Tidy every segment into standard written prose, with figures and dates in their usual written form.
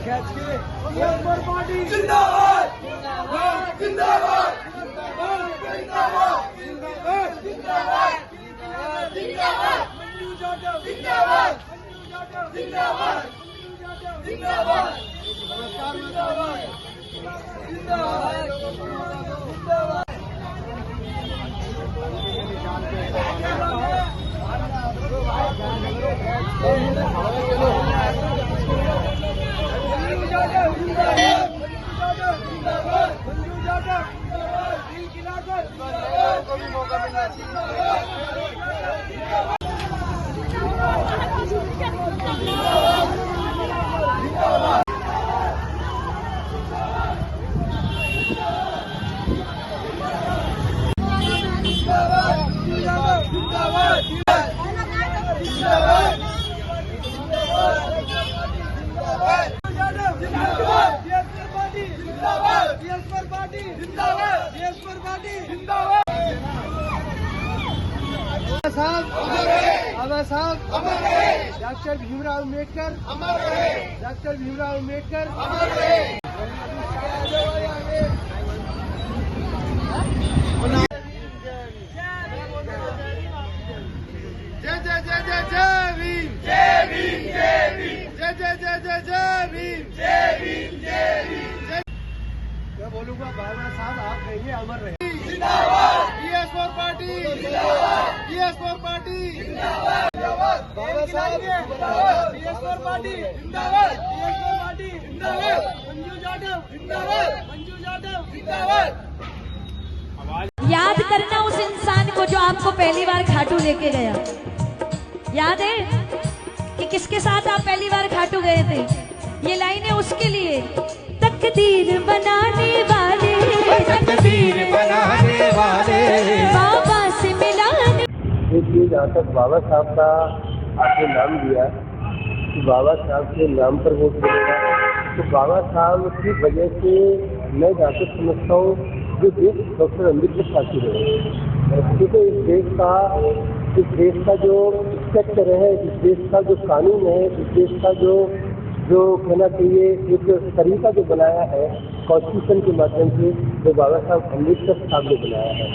Party जिंदाबाद जिंदाबाद जिंदाबाद जिंदाबाद जिंदाबाद मंजू जाटव जिंदाबाद जिंदाबाद जिंदाबाद जिंदाबाद जिंदाबाद डॉक्टर भीमराव अम्बेडकर डॉक्टर भीमराव अम्बेडकर जय जय जय जय जय भीम जय भीम जय भीम जय जय जय जय जय भीम जय भीम जय भीम। मैं बोलूँगा बाबा साहब आप रहिए अमर रहिए। जिंदाबाद BS4 पार्टी जिंदाबाद BS4 पार्टी जिंदाबाद बाबा साहब BS4 पार्टी जिंदाबाद BS4 पार्टी जिंदाबाद मंजू जाटव जिंदाबाद मंजू जाटव जिंदाबाद। याद करना उस इंसान को जो आपको पहली बार खाटू लेके गया। याद है कि किसके साथ आप पहली बार खाटू गए थे? ये लाइन है उसके लिए। तकदीर बनाने वाले तकदीर बनाने वाले बाबा से मिलाने। देखिए, जहाँ तक बाबा साहब का आपने नाम दिया कि बाबा साहब के नाम पर वोट मिलेगा, तो बाबा साहब की वजह से मैं जहाँ तक समझता हूँ जो देश डॉक्टर अम्बेडकर साथी है, क्योंकि इस देश का जो स्ट्रक्चर है, इस देश का जो कानून है, इस देश का जो कहना चाहिए एक तरीका जो बनाया है कॉन्स्टिट्यूशन के माध्यम से, जो बाबा साहब अम्बेडकर साहब ने बनाया है।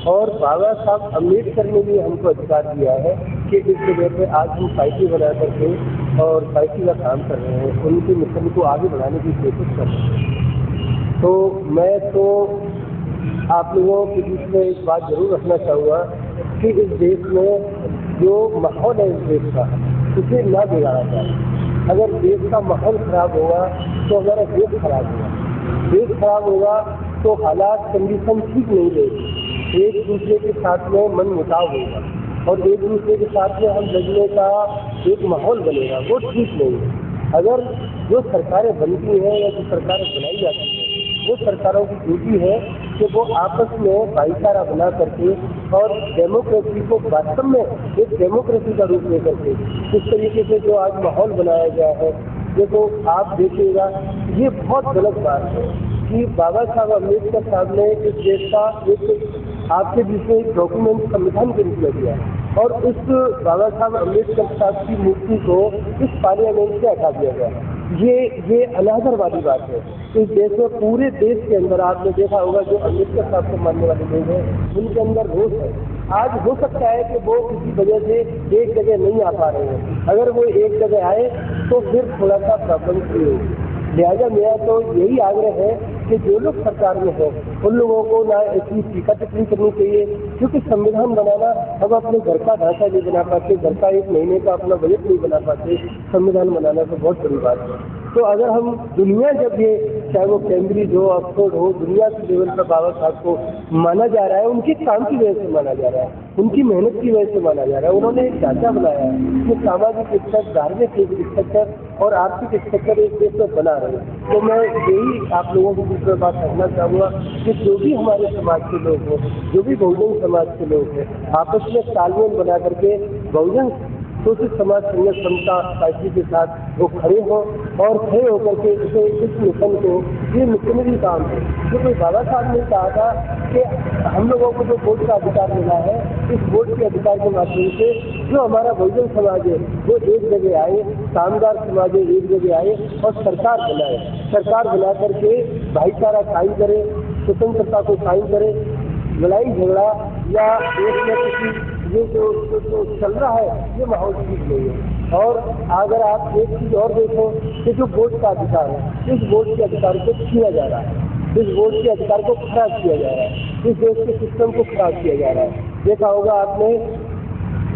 और बाबा साहब अम्बेडकर ने भी हमको अधिकार दिया है कि इस जगह पे आज हम पार्टी बना करके और पार्टी का काम कर रहे हैं, उनके मिशन को आगे बढ़ाने की कोशिश कर रहे हैं। तो मैं तो आप लोगों के बीच में एक बात जरूर रखना चाहूँगा कि इस देश में जो माहौल है इस देश का, उसे ना बिगाड़ा जाए। अगर देश का माहौल खराब होगा तो हमारा देश खराब होगा, देश खराब होगा तो हालात कंडीशन ठीक नहीं रहेगी, एक दूसरे के साथ में मन मुटाव होगा और एक दूसरे के साथ में हम लड़ने का एक माहौल बनेगा, वो ठीक नहीं है। अगर जो सरकारें बनती हैं या जो सरकारें बनाई जाती हैं, वो सरकारों की ड्यूटी है कि वो आपस में भाईचारा बना करके और डेमोक्रेसी को वास्तव में एक डेमोक्रेसी का रूप लेकर के इस तरीके से जो आज माहौल बनाया गया है, देखो आप देखिएगा ये बहुत गलत बात है कि बाबा साहब अम्बेडकर साहब ने इस देश का एक आपके बीच में एक डॉक्यूमेंट संविधान के रूप में दिया और उस बाबा साहब अम्बेडकर साहब की मूर्ति को इस पार्लियामेंट से हटा दिया गया। ये अनादर वाली बात है। इस देश में पूरे देश के अंदर आपने देखा होगा जो अम्बेडकर साहब को मानने वाले लोग हैं उनके अंदर रोष है। आज हो सकता है कि वो किसी वजह से एक जगह नहीं आ पा रहे हैं, अगर वो एक जगह आए तो फिर थोड़ा सा प्रॉब्लम क्रिएट होगी। लिहाजा मेरा तो यही आग्रह है कि जो लोग सरकार में हैं उन लोगों को ना ऐसी टीका टिप्पणी करनी चाहिए, क्योंकि संविधान बनाना हम अपने घर का ढांचा नहीं बना पाते, घर का एक महीने का अपना बजट नहीं बना पाते, संविधान बनाना तो बहुत बड़ी बात है। तो अगर हम दुनिया जब ये चाहे वो कैम्ब्रिज हो, ऑक्सफोर्ड हो, दुनिया के लेवल पर बाबा साहब को माना जा रहा है, उनके काम की वजह से माना जा रहा है, उनकी मेहनत की वजह से माना जा रहा है। उन्होंने एक ढांचा बनाया है कि सामाजिक स्ट्रक्चर, धार्मिक स्ट्रक्चर और आर्थिक स्ट्रक्चर एक देश में बना रहे हैं। तो मैं यही आप लोगों के बीच में बात करना चाहूँगा कि जो भी हमारे समाज के लोग हैं, जो भी बहुजन समाज के लोग हैं, आपस में तालमेल बना करके बहुजन शोषित समाज संघर्ष समता पार्टी के साथ वो खड़े हों और खड़े होकर के इस मिशन को, ये मिशनरी काम है जो कोई बाबा साहब ने कहा था कि हम लोगों को जो वोट का अधिकार मिला है, इस वोट के अधिकार के माध्यम से जो हमारा बहुजन समाज है वो एक जगह आए, कामगार समाज है एक जगह आए और सरकार बनाए, सरकार बना करके भाईचारा कायम करे, स्वतंत्रता को कायम करे। लड़ाई झगड़ा या देश में किसी ये जो चल रहा है ये माहौल ठीक नहीं है। और अगर आप एक चीज और देखें कि जो वोट का अधिकार है, इस वोट के अधिकार को छीना जा रहा है, इस वोट के अधिकार को खराब किया जा रहा है, इस देश के सिस्टम को खराब किया जा रहा है। देखा होगा आपने,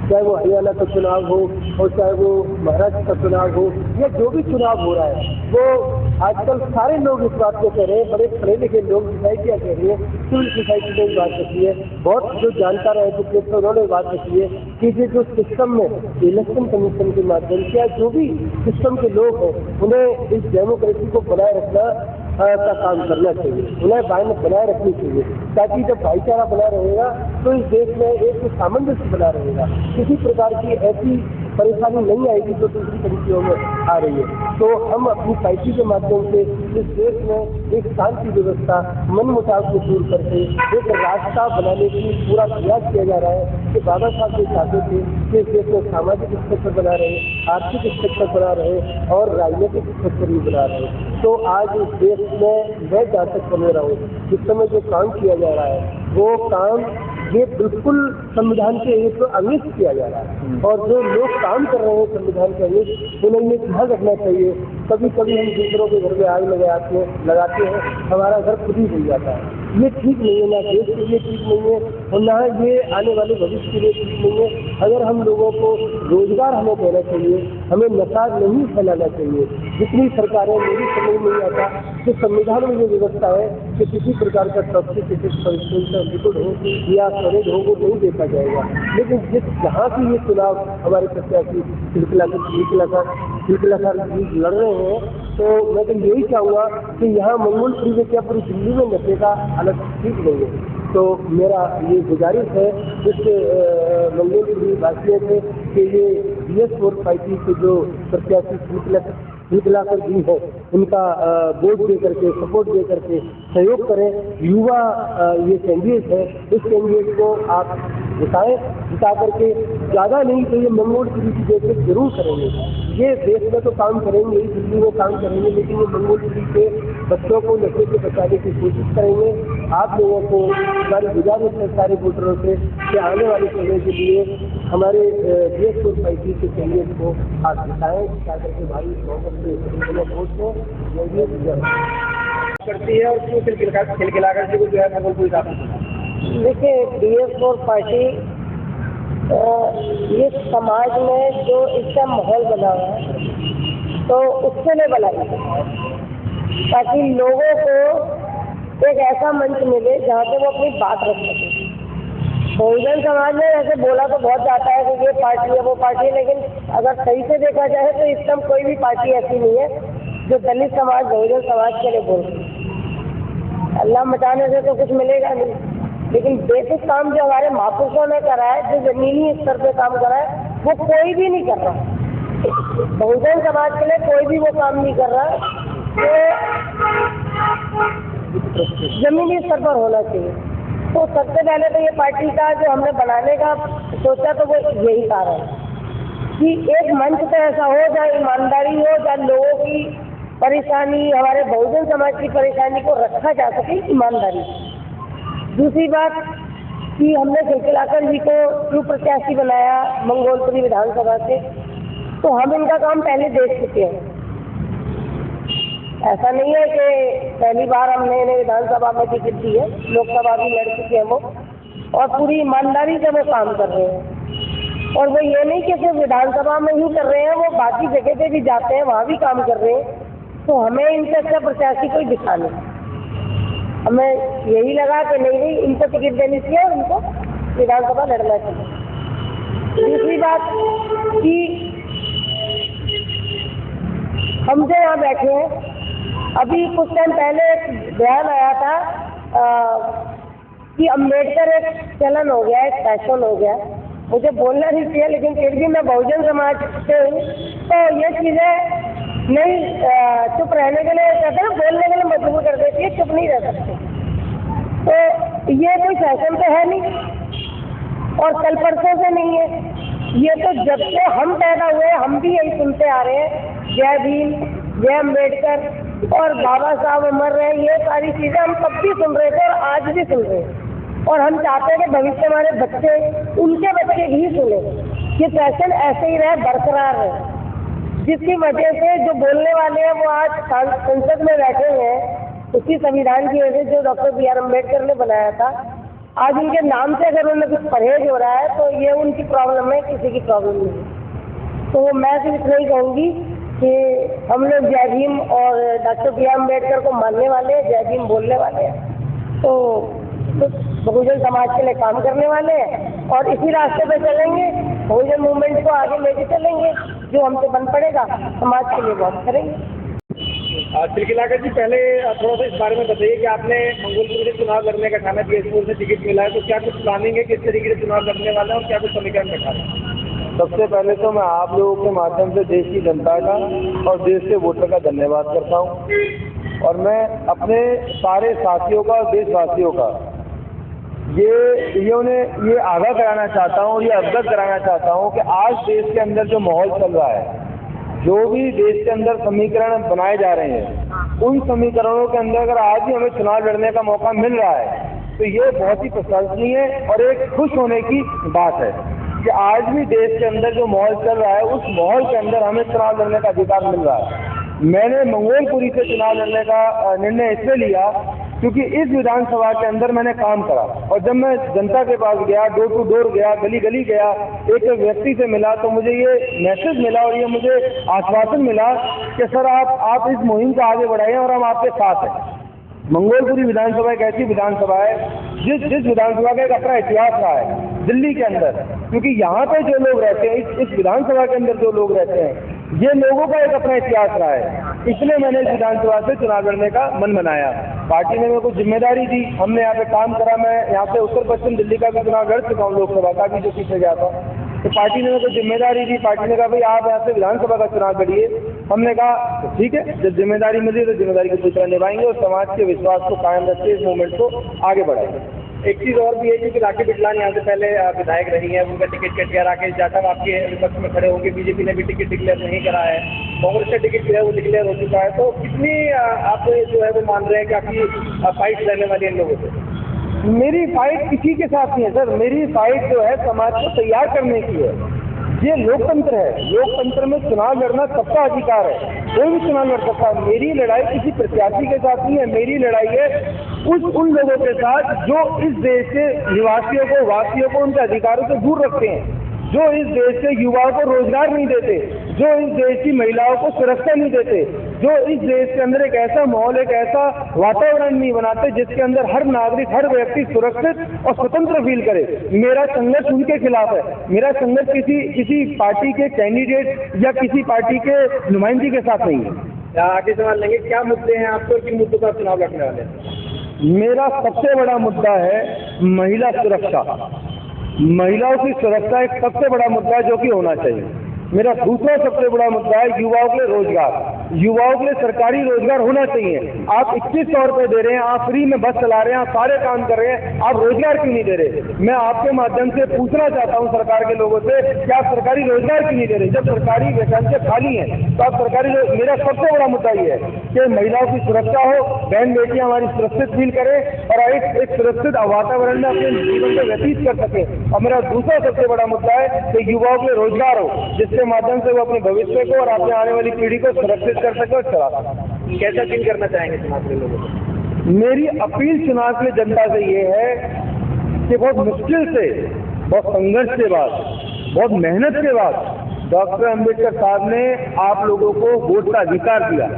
चाहे वो हरियाणा का चुनाव हो और चाहे वो महाराष्ट्र का चुनाव हो या जो भी चुनाव हो रहा है, वो आजकल सारे लोग इस बात को कह रहे हैं, बड़े पढ़े लिखे लोग, सोसाइटियाँ कह रही है, सिविल सोसाइटी ने बात रखी है, बहुत जो जानकार है एजुकेट है उन्होंने बात रखी है कि ये जो सिस्टम में इलेक्शन कमीशन के माध्यम से या जो भी सिस्टम के लोग हैं उन्हें इस डेमोक्रेसी को बनाए रखना का काम करना चाहिए, उन्हें बनाए रखनी चाहिए, ताकि जब भाईचारा बना रहेगा तो इस देश में एक सामंजस्य बना रहेगा, किसी प्रकार की ऐसी परेशानी नहीं आएगी जो दूसरी कंट्रियों में आ रही है। तो हम अपनी पार्टी के माध्यम से इस देश में एक शांति व्यवस्था, मन मुटाव को दूर करके एक रास्ता बनाने की पूरा प्रयास किया जा रहा है कि बाबा साहब ये चाहते थे कि इस देश में सामाजिक स्ट्रक्चर बना रहे, आर्थिक स्ट्रक्चर बना रहे और राजनीतिक स्ट्रक्चर भी बना रहे। तो आज इस देश में मैं जहाँ तक समझ रहा हूँ, इस समय जो काम किया जा रहा है वो काम ये बिल्कुल संविधान के एक अंगित किया जा रहा है और जो लोग काम कर रहे हैं संविधान के अंगित, उन्हें ये ध्यान रखना चाहिए। कभी कभी हम दूसरों के घर में आग लगाते हैं, हमारा घर खुद ही जल जाता है। ये ठीक नहीं है, ना देश के लिए ठीक नहीं है और ना ये आने वाले भविष्य के लिए ठीक नहीं है। अगर हम लोगों को रोजगार हमें देना चाहिए, हमें नशा नहीं फैलाना चाहिए। जितनी सरकारें, मेरी समझ नहीं आता कि संविधान में ये व्यवस्था है कि किसी प्रकार का टॉक्सिक लिक्विड हो या सॉलिड हो वो नहीं देखा जाएगा, लेकिन जहाँ की ये चुनाव हमारे प्रत्याशी लड़ रहे हैं, तो मैं तो यही चाहूँगा कि यहाँ मंगोलपुरी में क्या पूरी दिल्ली में नशे का हालत ठीक नहीं है। तो मेरा ये गुजारिश है जिससे मंगोलपुरी वासियों से कि ये BS4 पार्टी के जो प्रत्याशी निकलाकर दी है उनका वोट दे करके, सपोर्ट दे करके सहयोग करें। युवा ये कैंडिडेट है, इस कैंडिडेट को आप जिता करके ज़्यादा नहीं तो ये मंगोलपुरी की देख जरूर करेंगे। ये देश में तो काम करेंगे, दिल्ली में काम करेंगे, लेकिन ये मंगोलपुरी के बच्चों को नशे से बचाने की कोशिश करेंगे। आप लोगों को हमारी गुजारिश है सारे वोटरों से कि आने वाले समय के लिए हमारे BS4 पार्टी के कैंडिडेट को आप जिताएं, जिता करके भारी बहुमत से वोट को करती है और क्यों खिलखिला कर जो है मंगोलपुरी का। देखिए, BS4 पार्टी ये समाज में जो इसका माहौल बना हुआ है तो उसके लिए बनाई ताकि लोगों को एक ऐसा मंच मिले जहाँ पे वो अपनी बात रख सके। बहुजन समाज में ऐसे बोला तो बहुत जाता है कि ये पार्टी है वो पार्टी है, लेकिन अगर सही से देखा जाए तो इस समय कोई भी पार्टी ऐसी नहीं है जो दलित समाज, बहुजन समाज के लिए बोल रही है। अल्लाह मचाने से तो कुछ मिलेगा नहीं, लेकिन बेसिक काम जो हमारे महापुरुषों ने करा है, जो जमीनी स्तर पे काम करा है, वो कोई भी नहीं कर रहा। बहुजन समाज के लिए कोई भी वो काम नहीं कर रहा जो जमीनी स्तर पर होना चाहिए। तो सबसे पहले तो ये पार्टी का जो हमने बनाने का सोचा तो वो यही कारण है कि एक मंच तो ऐसा हो जहाँ ईमानदारी हो, जहाँ लोगों की परेशानी, हमारे बहुजन समाज की परेशानी को रखा जा सके ईमानदारी। दूसरी बात कि हमने खिलखिलाकर जी को क्यों प्रत्याशी बनाया मंगोलपुरी विधानसभा से, तो हम इनका काम पहले देख चुके हैं। ऐसा नहीं है कि पहली बार हमने इन्हें विधानसभा में टिकट दी है, लोकसभा भी लड़ चुके हैं वो, और पूरी ईमानदारी से वो काम कर रहे हैं। और वो ये नहीं कि सिर्फ विधानसभा में ही कर रहे हैं, वो बाकी जगह पे भी जाते हैं, वहाँ भी काम कर रहे हैं। तो हमें इनसे अच्छा प्रत्याशी कोई दिखा नहीं, हमें यही लगा कि नहीं इनको टिकट देनी चाहिए और इनको विधानसभा लड़ना चाहिए। दूसरी बात कि हम जो यहाँ बैठे हैं, अभी कुछ टाइम पहले एक बयान आया था कि अम्बेडकर एक चलन हो गया, एक फैशन हो गया, मुझे बोलना नहीं चाहिए, लेकिन फिर भी मैं बहुजन समाज से हूँ, तो ये चीज़ें नहीं चुप रहने के लिए कहते हैं, बोलने के लिए मजबूर कर देती है, चुप नहीं रह सकते। तो ये कोई फैशन तो है नहीं और कल परसों से नहीं है, ये तो जब से हम पैदा हुए हम भी यही सुनते आ रहे हैं, जय भीम, जय अम्बेडकर और बाबा साहब अमर रहे, ये सारी चीज़ें हम तब भी सुन रहे थे और आज भी सुन रहे हैं। और हम चाहते हैं कि भविष्य हमारे बच्चे, उनके बच्चे भी सुने, ये फैशन ऐसे ही रहे, बरकरार रहे, जिसकी वजह से जो बोलने वाले हैं वो आज संसद में बैठे हुए हैं, उसी संविधान की वजह से जो डॉक्टर बी आर अम्बेडकर ने बनाया था, आज उनके नाम से अगर उन्हें कुछ परहेज हो रहा है तो ये उनकी प्रॉब्लम है, किसी की प्रॉब्लम नहीं। तो मैं तो इतना ही कहूँगी कि हम लोग जय भीम और डॉक्टर बी आर अम्बेडकर को मानने वाले हैं, जय भीम बोलने वाले हैं, तो बहुजन समाज के लिए काम करने वाले हैं और इसी रास्ते पे चलेंगे, बहुजन मूवमेंट को आगे लेके चलेंगे, जो हमसे बन पड़ेगा समाज के लिए बहुत करेंगे। तिलकिलाकर जी, पहले थोड़ा सा इस बारे में बताइए कि आपने मंगोलपुर से चुनाव लड़ने का ठाना पीएसपुर से टिकट मिला है, तो क्या कुछ प्लानिंग है, किस तरीके से चुनाव लड़ने वाला है और क्या कुछ समीकरण रखा है? सबसे पहले तो मैं आप लोगों के माध्यम से देश की जनता का और देश के वोटर का धन्यवाद करता हूँ और मैं अपने सारे साथियों का और देशवासियों का ये आगाह कराना चाहता हूँ, ये अवगत कराना चाहता हूँ कि आज देश के अंदर जो माहौल चल रहा है, जो भी देश के अंदर समीकरण बनाए जा रहे हैं, उन समीकरणों के अंदर अगर आज ही हमें चुनाव लड़ने का मौका मिल रहा है तो ये बहुत ही प्रशंसनीय है और एक खुश होने की बात है कि आज भी देश के अंदर जो माहौल चल रहा है उस माहौल के अंदर हमें चुनाव लड़ने का अधिकार मिल रहा है। मैंने मंगोलपुरी से चुनाव लड़ने का निर्णय इसलिए लिया क्योंकि इस विधानसभा के अंदर मैंने काम करा और जब मैं जनता के पास गया, डोर टू डोर गया, गली गली गया, एक व्यक्ति से मिला तो मुझे ये मैसेज मिला और ये मुझे आश्वासन मिला कि सर आप इस मुहिम को आगे बढ़ाइए और हम आपके साथ हैं। मंगोलपुरी विधानसभा एक ऐसी विधानसभा है जिस विधानसभा का एक अपना इतिहास रहा है दिल्ली के अंदर, क्योंकि यहाँ पे जो लोग रहते हैं, इस विधानसभा के अंदर जो लोग रहते हैं, ये लोगों का एक अपना इतिहास रहा है। इसलिए मैंने इस विधानसभा से चुनाव लड़ने का मन बनाया। पार्टी ने मेरे को जिम्मेदारी दी, हमने यहाँ पे काम करा। मैं यहाँ पे उत्तर पश्चिम दिल्ली का भी चुनाव लड़ चुका हूँ, लोकसभा का भी जो पीछे गया था, तो पार्टी ने मेरे को जिम्मेदारी दी। पार्टी ने कहा भाई आप यहाँ से विधानसभा का चुनाव लड़िए। हमने कहा ठीक है, जब जिम्मेदारी मिली तो जिम्मेदारी की पूरी तरह निभाएंगे और समाज के विश्वास को कायम रखते इस मूवमेंट को आगे बढ़ाएंगे। एक चीज़ और भी है कि राखी बिटलान यहाँ से पहले विधायक रही है, उनका टिकट कट गया। राकेश जाटव आपके विपक्ष में खड़े होंगे, बीजेपी ने भी टिकट डिक्लेयर नहीं करा है, कांग्रेस का टिकट जो है वो डिक्लेयर हो चुका है। तो कितनी आप जो है वो मान रहे हैं कि आपकी फाइट रहने वाली है इन लोगों से? मेरी फाइट किसी के साथ नहीं है सर, मेरी फाइट जो है समाज को तैयार करने की है। ये लोकतंत्र है, लोकतंत्र में चुनाव लड़ना सबका अधिकार है, कोई भी चुनाव लड़ सकता है। मेरी लड़ाई किसी प्रत्याशी के साथ नहीं है, मेरी लड़ाई है उन लोगों के साथ जो इस देश के निवासियों को, वासियों को उनके अधिकारों से दूर रखते हैं, जो इस देश के युवाओं को रोजगार नहीं देते, जो इस देश की महिलाओं को सुरक्षा नहीं देते, जो इस देश के अंदर एक ऐसा माहौल, एक ऐसा वातावरण नहीं बनाते जिसके अंदर हर नागरिक, हर व्यक्ति सुरक्षित और स्वतंत्र फील करे। मेरा संघर्ष उनके खिलाफ है। मेरा संघर्ष किसी पार्टी के कैंडिडेट या किसी पार्टी के नुमाइंदगी के साथ नहीं है। आगे सवाल लेंगे, क्या मुद्दे हैं आपको, किन मुद्दों पर चुनाव लड़ने वाले हैं? मेरा सबसे बड़ा मुद्दा है महिला सुरक्षा। महिलाओं की सुरक्षा एक सबसे बड़ा मुद्दा है जो कि होना चाहिए। मेरा दूसरा सबसे बड़ा मुद्दा है युवाओं के लिए रोजगार। युवाओं के लिए सरकारी रोजगार होना चाहिए। आप 2100 रुपये दे रहे हैं, आप फ्री में बस चला रहे हैं, आप सारे काम कर रहे हैं, आप रोजगार क्यों नहीं दे रहे? मैं आपके माध्यम से पूछना चाहता हूं सरकार के लोगों से कि आप सरकारी रोजगार क्यों नहीं दे रहे? जब सरकारी वैकेंसियां खाली हैं तो आप सरकारी मेरा सबसे बड़ा मुद्दा ये है कि महिलाओं की सुरक्षा हो, बहन बेटियां हमारी सुरक्षित फील करें और एक सुरक्षित वातावरण में अपने जीवन को व्यतीत कर सके। और मेरा दूसरा सबसे बड़ा मुद्दा है कि युवाओं के लिए रोजगार हो, जिसके माध्यम से वो अपने भविष्य को और अपने आने वाली पीढ़ी को सुरक्षित कर सके और चला सके। कैसा फील करना चाहेंगे चुनाव के लोगों को? मेरी अपील चुनाव के जनता से ये है कि बहुत मुश्किल से, बहुत संघर्ष के बाद, बहुत मेहनत के बाद डॉक्टर अम्बेडकर साहब ने आप लोगों को वोट का अधिकार दिया।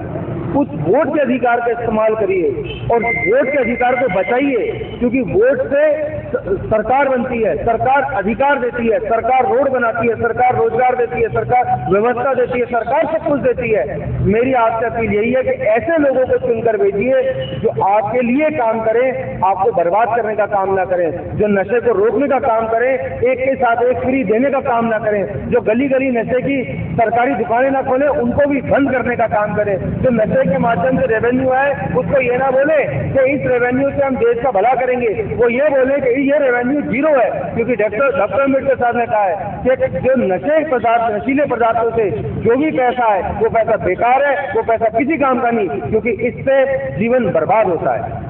उस वोट के अधिकार का इस्तेमाल करिए और वोट के अधिकार को बचाइए, क्योंकि वोट से सरकार बनती है, सरकार अधिकार देती है, सरकार रोड बनाती है, सरकार रोजगार देती है, सरकार व्यवस्था देती है, सरकार सब कुछ देती है। मेरी आपसे अपील यही है कि ऐसे लोगों को चुनकर भेजिए जो आपके लिए काम करें, आपको बर्बाद करने का काम ना करें, जो नशे को रोकने का काम करें, एक के साथ एक फ्री देने का काम ना करें, जो गली गली नशे की सरकारी दुकानें ना खोलें, उनको भी बंद करने का काम करें, जो नशे के माध्यम से रेवेन्यू है उसको ये ना बोले कि इस रेवेन्यू से हम देश का भला करेंगे, वो ये बोले कि ये रेवेन्यू जीरो है। क्योंकि डॉक्टर अम्बेडकर साहब ने कहा है कि जो नशीले पदार्थों से जो भी पैसा है वो पैसा बेकार है, वो पैसा किसी काम का नहीं, क्योंकि इससे जीवन बर्बाद होता है।